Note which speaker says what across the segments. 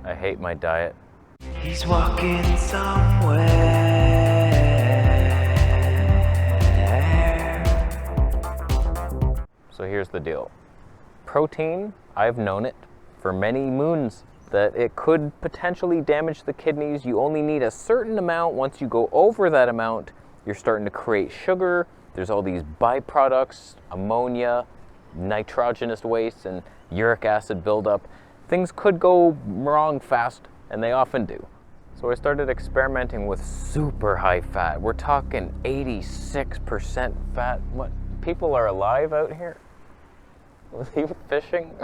Speaker 1: I hate my diet.
Speaker 2: He's walking somewhere.
Speaker 1: So here's the deal. Protein, I've known it for many moons that it could potentially damage the kidneys. You only need a certain amount. Once you go over that amount, you're starting to create sugar. There's all these byproducts, ammonia, nitrogenous waste, and uric acid buildup. Things could go wrong fast, and they often do. So I started experimenting with super high fat. We're talking 86% fat. What? People are alive out here? Was he fishing?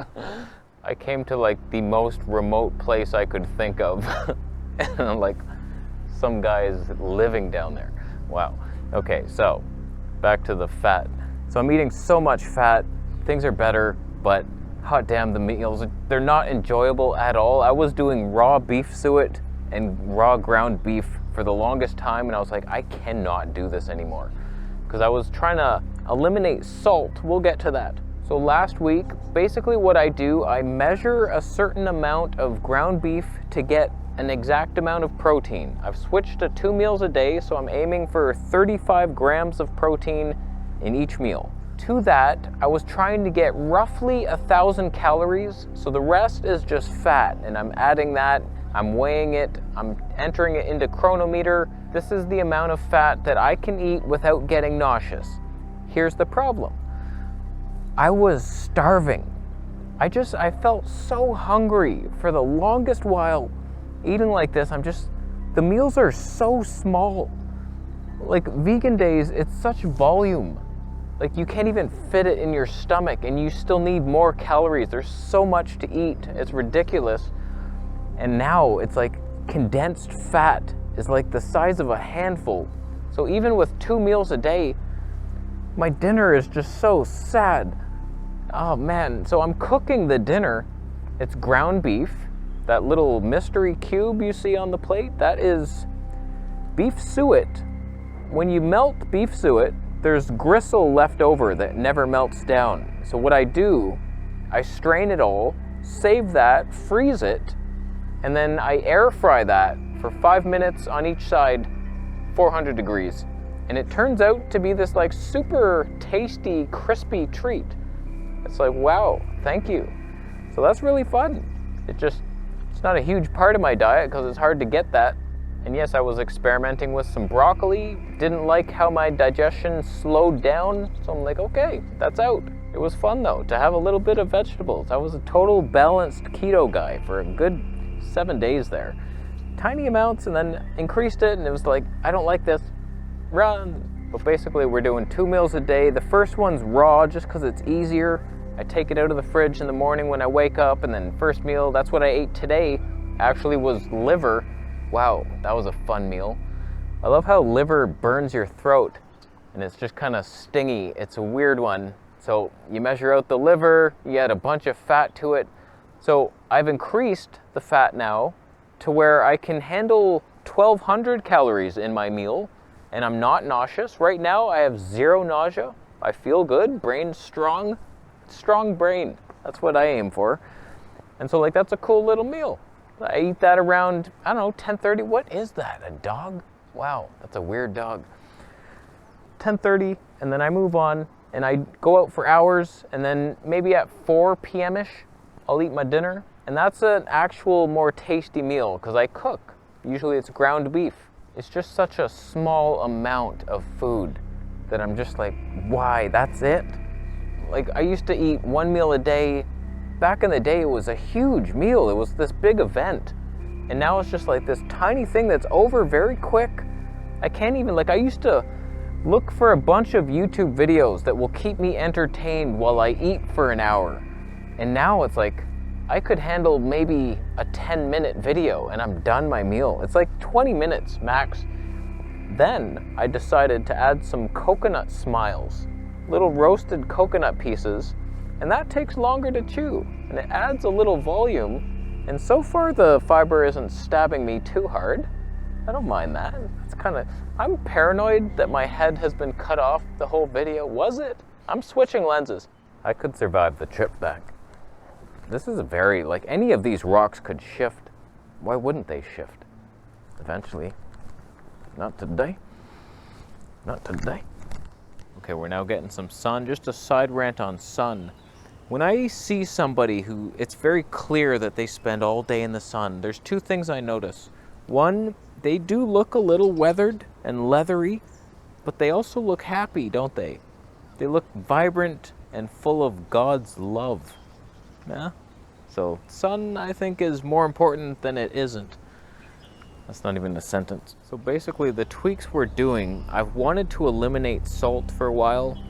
Speaker 1: I came to like the most remote place I could think of. And I'm like, some guy is living down there. Wow. Okay, so back to the fat. So I'm eating so much fat, things are better, but hot damn, the meals, they're not enjoyable at all. I was doing raw beef suet and raw ground beef for the longest time, and I was like, I cannot do this anymore. Because I was trying to eliminate salt. We'll get to that. So last week, basically what I do, I measure a certain amount of ground beef to get an exact amount of protein. I've switched to 2 meals a day, so I'm aiming for 35 grams of protein in each meal. To that, I was trying to get roughly 1,000 calories, so the rest is just fat, and I'm adding that, I'm weighing it, I'm entering it into Chronometer. This is the amount of fat that I can eat without getting nauseous. Here's the problem. I was starving. I felt so hungry for the longest while eating like this. The meals are so small. Like vegan days, it's such volume. Like you can't even fit it in your stomach and you still need more calories. There's so much to eat, it's ridiculous. And now it's like condensed fat is like the size of a handful. So even with 2 meals a day, my dinner is just so sad. Oh man, so I'm cooking the dinner. It's ground beef, that little mystery cube you see on the plate, that is beef suet. When you melt beef suet, there's gristle left over that never melts down. So what I do, I strain it all, save that, freeze it, and then I air fry that for 5 minutes on each side, 400 degrees. And it turns out to be this like super tasty, crispy treat. It's like, wow, thank you. So that's really fun. It's not a huge part of my diet because it's hard to get that. And yes, I was experimenting with some broccoli. Didn't like how my digestion slowed down. So I'm like, okay, that's out. It was fun though, to have a little bit of vegetables. I was a total balanced keto guy for a good 7 days there. Tiny amounts and then increased it and it was like, I don't like this, run. But basically we're doing 2 meals a day. The first one's raw just because it's easier. I take it out of the fridge in the morning when I wake up, and then first meal, that's what I ate today, actually was liver. Wow, that was a fun meal. I love how liver burns your throat, and it's just kind of stingy. It's a weird one. So you measure out the liver, you add a bunch of fat to it. So I've increased the fat now to where I can handle 1,200 calories in my meal, and I'm not nauseous. Right now, I have 0 nausea. I feel good, brain's strong. Strong brain, that's what I aim for. And so like that's a cool little meal. I eat that around, I don't know, 10:30. What is that, a dog? Wow, that's a weird dog. 10:30, and then I move on and I go out for hours, and then maybe at 4 p.m.ish I'll eat my dinner, and that's an actual more tasty meal because I cook. Usually it's ground beef. It's just such a small amount of food that I'm just like, why, that's it? Like I used to eat 1 meal a day. Back in the day, it was a huge meal. It was this big event. And now it's just like this tiny thing that's over very quick. I can't even, like I used to look for a bunch of YouTube videos that will keep me entertained while I eat for an hour. And now it's like, I could handle maybe a 10-minute video and I'm done my meal. It's like 20 minutes max. Then I decided to add some coconut smiles. Little roasted coconut pieces, and that takes longer to chew, and it adds a little volume, and so far the fiber isn't stabbing me too hard. I don't mind that. It's I'm paranoid that my head has been cut off the whole video. Was it? I'm switching lenses. I could survive the trip back. This is any of these rocks could shift. why wouldn't they shift? Eventually. Not today. Not today. Okay, we're now getting some sun. Just a side rant on sun. When I see somebody who, it's very clear that they spend all day in the sun, there's two things I notice. One, they do look a little weathered and leathery, but they also look happy, don't they? They look vibrant and full of God's love. Yeah? So sun, I think, is more important than it isn't. That's not even a sentence. So basically the tweaks we're doing, I've wanted to eliminate salt for a while.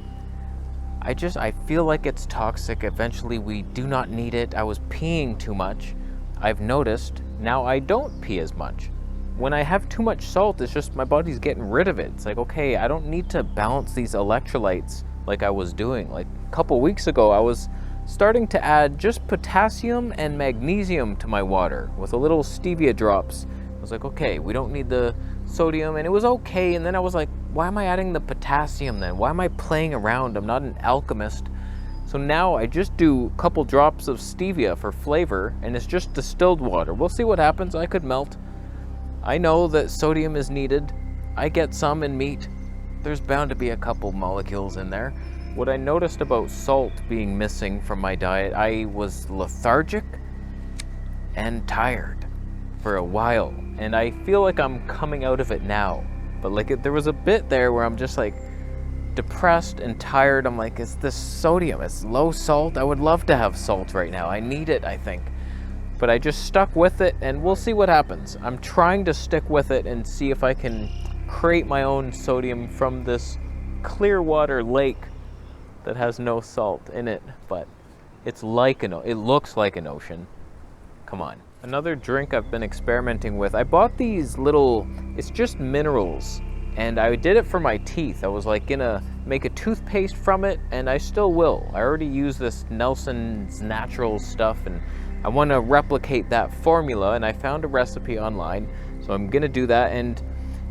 Speaker 1: I feel like it's toxic. Eventually we do not need it. I was peeing too much. I've noticed now I don't pee as much. When I have too much salt, it's just my body's getting rid of it. It's like, okay, I don't need to balance these electrolytes like I was doing. Like a couple weeks ago, I was starting to add just potassium and magnesium to my water with a little stevia drops. I was like, okay, we don't need the sodium, and it was okay. And then I was like, why am I adding the potassium then? Why am I playing around? I'm not an alchemist. So now I just do a couple drops of stevia for flavor, and it's just distilled water. We'll see what happens. I could melt. I know that sodium is needed. I get some in meat. There's bound to be a couple molecules in there. What I noticed about salt being missing from my diet, I was lethargic and tired for a while. And I feel like I'm coming out of it now. But like there was a bit there where I'm just like depressed and tired. I'm like, it's this sodium, it's low salt. I would love to have salt right now. I need it, I think. But I just stuck with it, and we'll see what happens. I'm trying to stick with it and see if I can create my own sodium from this clear water lake that has no salt in it. But it's like it looks like an ocean. Come on. Another drink I've been experimenting with, I bought these little, it's just minerals, and I did it for my teeth. I was like gonna make a toothpaste from it, and I still will. I already use this Nelson's Natural stuff, and I want to replicate that formula, and I found a recipe online, so I'm gonna do that. And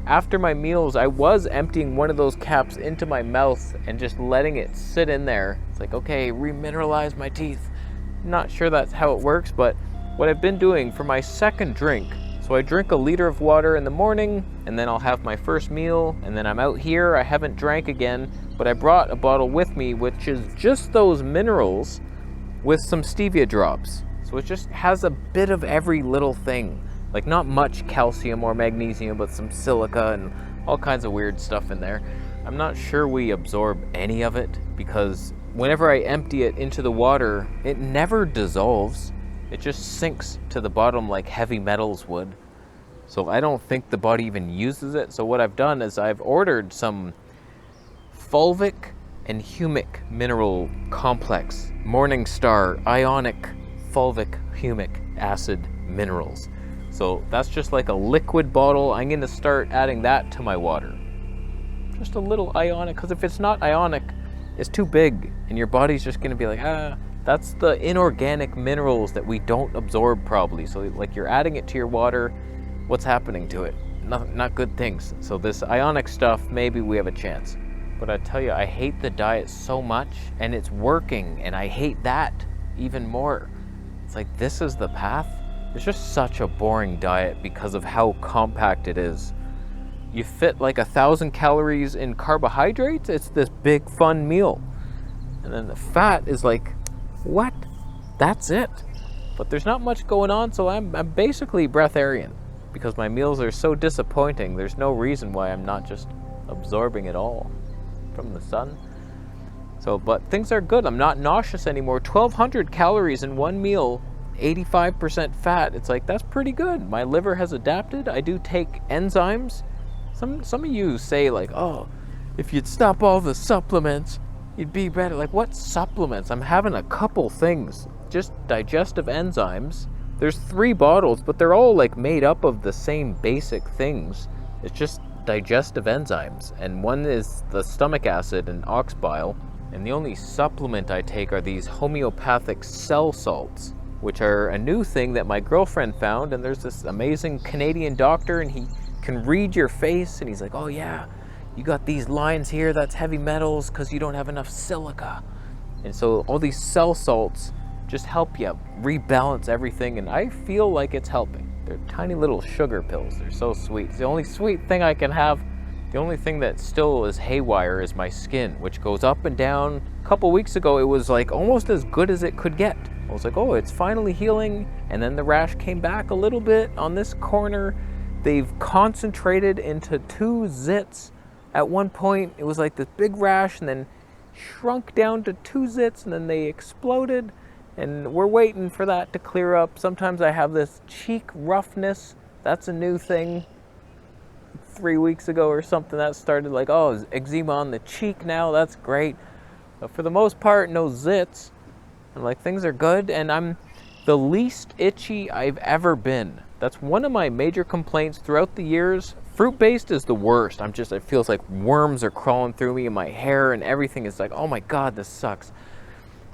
Speaker 1: after my meals, I was emptying one of those caps into my mouth and just letting it sit in there. It's like, okay, remineralize my teeth. Not sure that's how it works, but what I've been doing for my second drink, so I drink a liter of water in the morning, and then I'll have my first meal, and then I'm out here. I haven't drank again, but I brought a bottle with me, which is just those minerals with some stevia drops. So it just has a bit of every little thing. Like not much calcium or magnesium, but some silica and all kinds of weird stuff in there. I'm not sure we absorb any of it, because whenever I empty it into the water, it never dissolves. It just sinks to the bottom like heavy metals would. So I don't think the body even uses it. So what I've done is I've ordered some fulvic and humic mineral complex, Morningstar ionic fulvic humic acid minerals. So that's just like a liquid bottle. I'm gonna start adding that to my water. Just a little ionic, because if it's not ionic, it's too big, and your body's just gonna be like, that's the inorganic minerals that we don't absorb probably. So like you're adding it to your water, what's happening to it? Not good things. So this ionic stuff, maybe we have a chance. But I tell you, I hate the diet so much, and it's working, and I hate that even more. It's like, this is the path? It's just such a boring diet because of how compact it is. You fit like 1,000 calories in carbohydrates, it's this big fun meal. And then the fat is like, what? That's it. But there's not much going on, so I'm basically breatharian. Because my meals are so disappointing, there's no reason why I'm not just absorbing it all from the sun. So, but things are good. I'm not nauseous anymore. 1,200 calories in one meal, 85% fat. It's like, that's pretty good. My liver has adapted. I do take enzymes. Some of you say like, oh, if you'd stop all the supplements, you'd be better. Like, what supplements? I'm having a couple things. Just digestive enzymes. There's 3 bottles, but they're all like made up of the same basic things. It's just digestive enzymes. And one is the stomach acid and ox bile. And the only supplement I take are these homeopathic cell salts, which are a new thing that my girlfriend found. And there's this amazing Canadian doctor, and he can read your face, and he's like, oh yeah, you got these lines here, that's heavy metals because you don't have enough silica. And so all these cell salts just help you rebalance everything, and I feel like it's helping. They're tiny little sugar pills. They're so sweet. It's the only sweet thing I can have. The only thing that still is haywire is my skin, which goes up and down. A couple weeks ago, it was like almost as good as it could get. I was like, oh, it's finally healing. And then the rash came back a little bit on this corner. They've concentrated into 2 zits. At one point, it was like this big rash and then shrunk down to 2 zits and then they exploded. And we're waiting for that to clear up. Sometimes I have this cheek roughness. That's a new thing. 3 weeks ago or something that started like, oh, eczema on the cheek now. That's great. But for the most part, no zits. And like things are good. And I'm the least itchy I've ever been. That's one of my major complaints throughout the years. Fruit-based is the worst. It feels like worms are crawling through me and my hair and everything is like, oh my God, this sucks.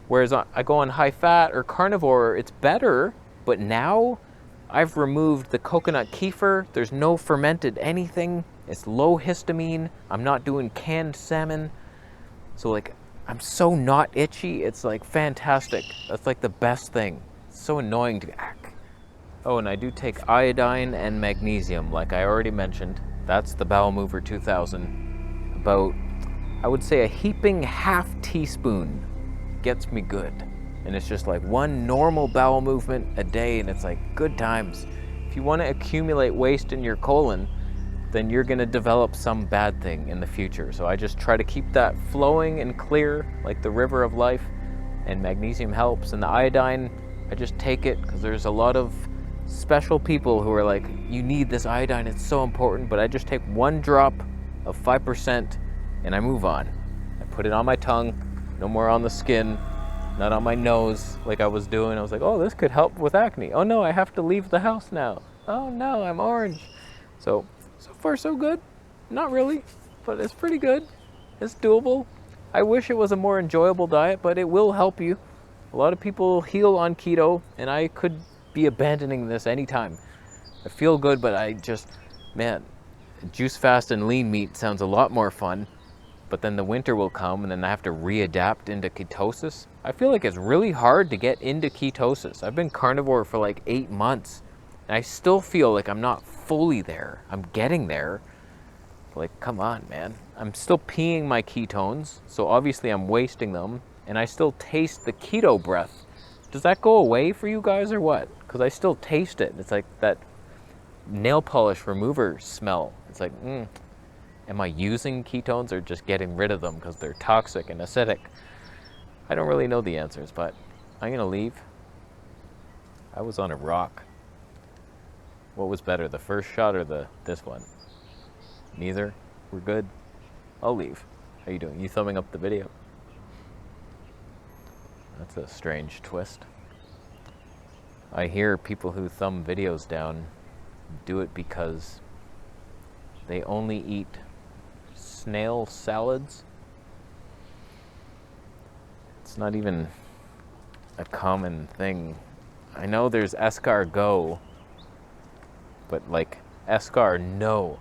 Speaker 1: Whereas I go on high fat or carnivore, it's better. But now I've removed the coconut kefir. There's no fermented anything. It's low histamine. I'm not doing canned salmon. So like, I'm so not itchy. It's like fantastic. That's like the best thing. It's so annoying to Oh, and I do take iodine and magnesium, like I already mentioned. That's the Bowel Mover 2000. About, I would say, a heaping half teaspoon gets me good. And it's just like one normal bowel movement a day, and it's like good times. If you want to accumulate waste in your colon, then you're going to develop some bad thing in the future. So I just try to keep that flowing and clear, like the river of life, and magnesium helps. And the iodine, I just take it because there's a lot of special people who are like, you need this iodine, it's so important, but I just take 1 drop of 5% and I move on. I put it on my tongue, no more on the skin, not on my nose like I was doing. I was like, oh, this could help with acne. Oh no, I have to leave the house now. Oh no, I'm orange. So far so good. Not really, but it's pretty good. It's doable. I wish it was a more enjoyable diet, but it will help you. A lot of people heal on keto, and I could be abandoning this anytime. I feel good, but man, juice fast and lean meat sounds a lot more fun. But then the winter will come and then I have to readapt into ketosis. I feel like it's really hard to get into ketosis. I've been carnivore for like 8 months and I still feel like I'm not fully there. I'm getting there. Like, come on, man. I'm still peeing my ketones, so obviously I'm wasting them, and I still taste the keto breath. Does that go away for you guys or what? Because I still taste it. It's like that nail polish remover smell. It's like, am I using ketones or just getting rid of them because they're toxic and acidic? I don't really know the answers, but I'm gonna leave. I was on a rock. What was better, the first shot or this one? Neither. We're good. I'll leave. How you doing? You thumbing up the video? That's a strange twist. I hear people who thumb videos down do it because they only eat snail salads. It's not even a common thing. I know there's escargot, but like escargot.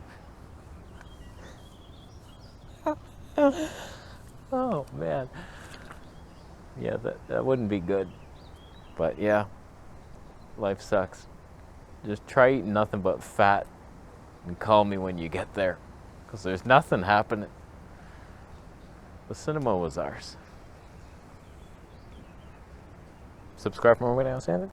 Speaker 1: Oh man. Yeah, that wouldn't be good. But yeah, life sucks. Just try eating nothing but fat and call me when you get there. Because there's nothing happening. The cinema was ours. Subscribe for more videos, Sandra.